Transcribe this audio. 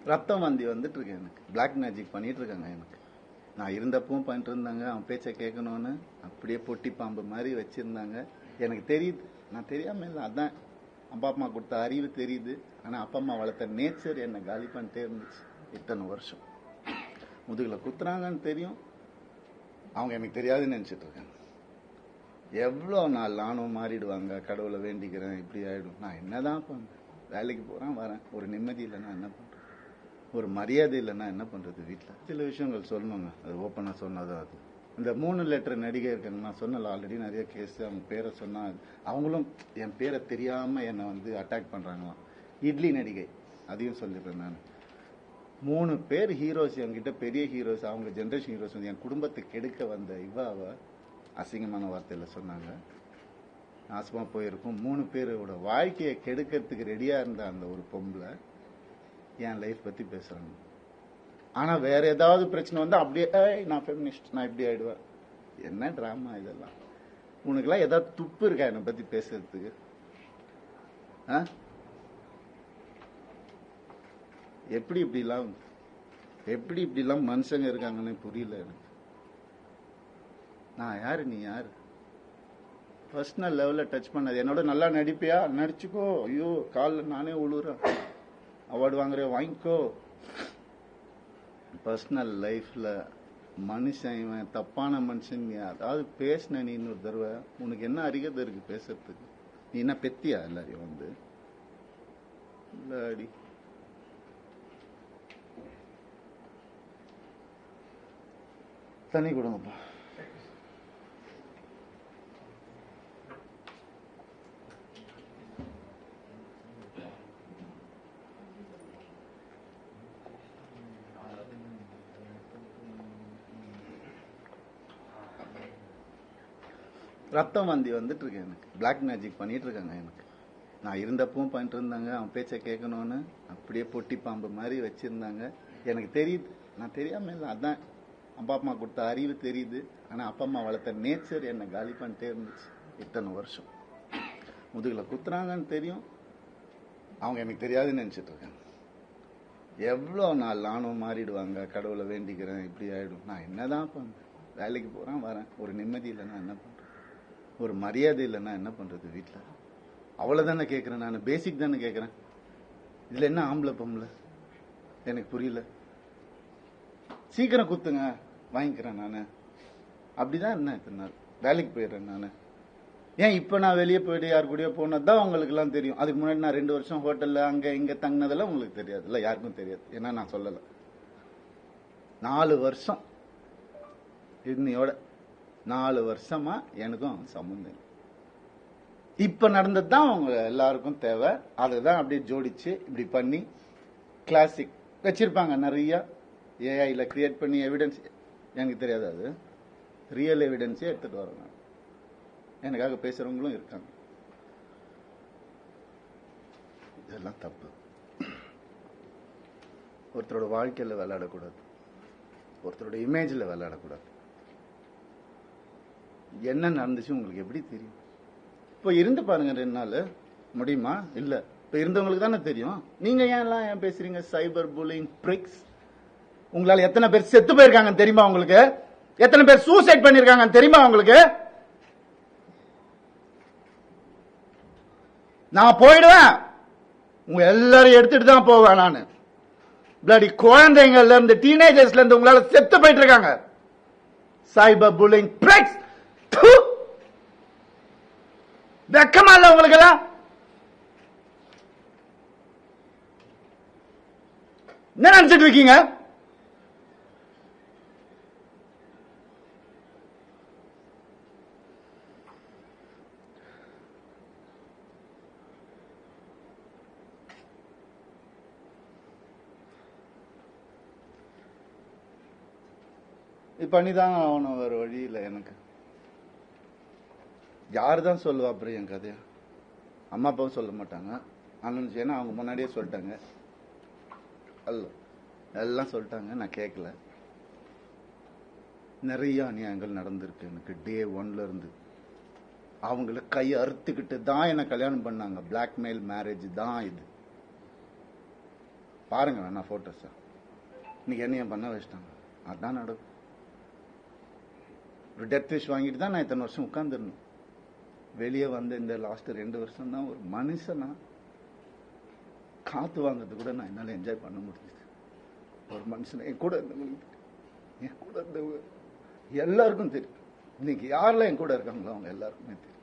ரத்தம் வந்தி வந்துட்டு இருக்கு எனக்கு. பிளாக் மேஜிக் பண்ணிட்டு இருக்காங்க எனக்கு. நான் இருந்தப்பவும் பண்ணிட்டு இருந்தாங்க. அவன் பேச்சை கேட்கணும்னு அப்படியே பொட்டி பாம்பு மாதிரி வச்சிருந்தாங்க. எனக்கு தெரியுது, நான் தெரியாம இல்லை. அதான் அப்பா அம்மா கொடுத்த அறிவு தெரியுது. ஆனா அப்பா அம்மா வளர்த்த நேச்சர் என்னை காலி பண்ணிட்டே இருந்துச்சு இத்தனை வருஷம். முதுகுல குத்துறாங்கன்னு தெரியும், அவங்க எனக்கு தெரியாதுன்னு நினைச்சிட்டு இருக்காங்க. எவ்வளோ நாள் நானும் மாறிடுவாங்க, கடவுளை வேண்டிக்கிறேன், இப்படி ஆயிடும். நான் என்னதான் பண்றேன்? வேலைக்கு போறேன் வரேன், ஒரு நிம்மதி இல்லைன்னா என்ன பண்றேன்? ஒரு மரியாதை இல்லைன்னா என்ன பண்றது? வீட்டில் சில விஷயங்கள் சொல்லணுங்க, அது ஓப்பனாக சொன்னாதான். அது இந்த 3 லெட்டர் நடிகை இருக்காங்க, நான் சொன்னல ஆல்ரெடி நிறைய கேஸ். அவங்க பேரை சொன்னா அவங்களும் என் பேரை தெரியாம என்னை அட்டாக் பண்றாங்களாம். இட்லி நடிகை, அதையும் சொல்லிடுறேன் நான். 3 பேர் ஹீரோஸ் என்கிட்ட, பெரிய ஹீரோஸ், அவங்க ஜென்ரேஷன் ஹீரோஸ் என் குடும்பத்தை கெடுக்க வந்த இவாவ அசிங்கமான வார்த்தையில சொன்னாங்க. நாசமா போயிருக்கும். 3 பேரோட வாழ்க்கையை கெடுக்கிறதுக்கு ரெடியா இருந்த அந்த ஒரு பொம்பளை என் லைஃப் பத்தி பேசுறாங்க. ஆனா வேற ஏதாவது பிரச்சனை வந்து அப்படியே நான் ஃபெமினிஸ்ட், நான் இப்படி ஆயிடுவேன். என்ன டிராமா இதெல்லாம்? உனக்குலாம் ஏதாவது துப்பு இருக்கா என்னை பத்தி பேசுறதுக்கு? எப்படி இப்படிலாம் மனுஷங்க இருக்காங்கன்னு புரியல எனக்கு. நான் யாரு, நீ யாரு? பர்சனல் லெவல்ல டச் பண்ணது. என்னோட நல்லா நடிப்பியா, நடிச்சுக்கோ. ஐயோ காலில் நானே உழுறேன். அவார்டு வாங்குற வாங்கிக்கோ. பர்சனல் லைஃப்ல மனுஷன் இவன் தப்பான மனுஷன் அதாவது பேசின நீ இன்னொரு தடவை, உனக்கு என்ன அருகதை இருக்கு பேசுறதுக்கு? நீ என்ன பெத்தியா எல்லாரையும் இல்லாடி? தண்ணி கொடுங்கப்பா. ரத்தம் வந்தி வந்துட்டு இருக்கு எனக்கு. பிளாக் மேஜிக் பண்ணிட்டு இருக்காங்க எனக்கு. நான் இருந்தப்பவும் பண்ணிட்டு இருந்தாங்க. அவன் பேச்சை கேட்கணும்னு அப்படியே பொட்டி பாம்பு மாதிரி வச்சிருந்தாங்க. எனக்கு தெரியுது, நான் தெரியாம இல்லை. அதான் அப்பா அம்மா கொடுத்த அறிவு தெரியுது. ஆனா அப்பா அம்மா வளர்த்த நேச்சர் என்னை காலி பண்ணிட்டே இருந்துச்சு இத்தனை வருஷம். முதுகுல குத்துறாங்கன்னு தெரியும், அவங்க எனக்கு தெரியாதுன்னு நினைச்சிட்டு இருக்காங்க. எவ்வளோ நாள் நானும் மாறிடுவாங்க, கடவுளை வேண்டிக்கிறேன், இப்படி ஆயிடும். நான் என்னதான் பண்றேன்? வேலைக்கு போறேன் வரேன், ஒரு நிம்மதி இல்லைன்னா என்ன பண்றேன்? ஒரு மரியாதை இல்லைன்னா என்ன பண்றது? வீட்டில் அவ்வளவுதானே கேட்கிறேன் நான். பேசிக் தானே கேட்கிறேன். இதுல என்ன ஆம்பளை பொம்பளை எனக்கு புரியல. சீக்கிரம் குத்துங்க, வாங்கிக்கிறேன் நானு. அப்படிதான் என்ன இத்தனை நாள் வேலைக்கு போயிடுறேன் நானு. ஏன் இப்ப நான் வெளியே போயிட்டு யாரு கூடயோ போனதுதான் உங்களுக்கு எல்லாம் தெரியும். அதுக்கு முன்னாடி நான் 2 வருஷம் ஹோட்டல்ல அங்க இங்க தங்கினதெல்லாம் உங்களுக்கு தெரியாது இல்ல, யாருக்கும் தெரியாது. ஏன்னா நான் சொல்லல. 4 வருஷம் இன்னையோட 4 வருஷமா எனக்கும் சம்பந்தம். இப்ப நடந்ததுதான் அவங்க எல்லாருக்கும் தேவை. அதுதான் அப்படியே ஜோடிச்சு இப்படி பண்ணி கிளாசிக் வச்சிருப்பாங்க நிறைய. ஏஐல கிரியேட் பண்ணி எவிடன்ஸ், எனக்கு தெரியாது, அது ரியல் எவிடன்ஸே எடுத்துட்டு வரேன். எனக்காக பேசுறவங்களும் இருக்காங்க. இதெல்லாம் தப்பு. ஒருத்தரோட வாழ்க்கையில விளையாடக்கூடாது, ஒருத்தரோட இமேஜ்ல விளையாடக்கூடாது. என்ன நடந்துச்சு உங்களுக்கு எப்படி தெரியும்? இப்போ இருந்து பாருங்க 2 நாள் முடியுமா? இல்ல, இப்ப இருந்தவங்களுக்கு தானே தெரியும். நீங்க ஏன் பேசுறீங்க? Cyber bullying pricks. உங்களால எத்தனை பேர் செத்து போயிருக்காங்க தெரியுமா உங்களுக்கு? எத்தனை பேர் சூசைட் பண்ணிருக்காங்க தெரியுமா உங்களுக்கு? நான் போயிடுவேன், உங்க எல்லாரும் எடுத்துட்டு தான் போவேன் நானு. பிளடி குழந்தைங்கள்ல இருந்து டீனேஜர்ஸ்ல இருந்து உங்களால செத்து போயிட்டு இருக்காங்க. Cyber bullying pricks. வெக்கமா இல்ல உங்களுக்கு எல்லாம்? என்ன நினைச்சிட்டு இருக்கீங்க? பண்ணிதான் ஆகணும், வேற வழி இல்லை எனக்கு. யாருதான் சொல்லுவா அப்புறம் என் கதையா? அம்மா அப்பாவும் சொல்ல மாட்டாங்க. அண்ணன் ஏன்னா அவங்க முன்னாடியே சொல்லிட்டாங்க, எல்லாம் சொல்லிட்டாங்க, நான் கேட்கல. நிறைய அநியாயங்கள் நடந்திருக்கு எனக்கு டே 1ல இருந்து. அவங்கள கை அறுத்துக்கிட்டு தான் என்ன கல்யாணம் பண்ணாங்க. பிளாக்மெயில் மேரேஜ் தான் இது. பாருங்க வேணா போட்டோஸா. இன்னைக்கு என்னையும் பண்ண வச்சிட்டாங்க. அதான் நடக்கும். ஒரு டெத் விஷ் வாங்கிட்டு தான் நான் இத்தனை வருஷம் உட்கார்ந்துருந்தேன். வெளியே வந்து இந்த லாஸ்ட் 2 வருஷம் தான் ஒரு மனுஷனா காத்து வாங்கிறது கூட நான் என்னால என்ஜாய் பண்ண முடிஞ்சது. ஒரு மனுஷன் என் கூட இருந்தவங்களுக்கு, என் கூட இருந்தவங்க எல்லாருக்கும் தெரியும். இன்னைக்கு யாரெல்லாம் என் கூட இருக்காங்களோ அவங்க எல்லாருக்குமே தெரியும்.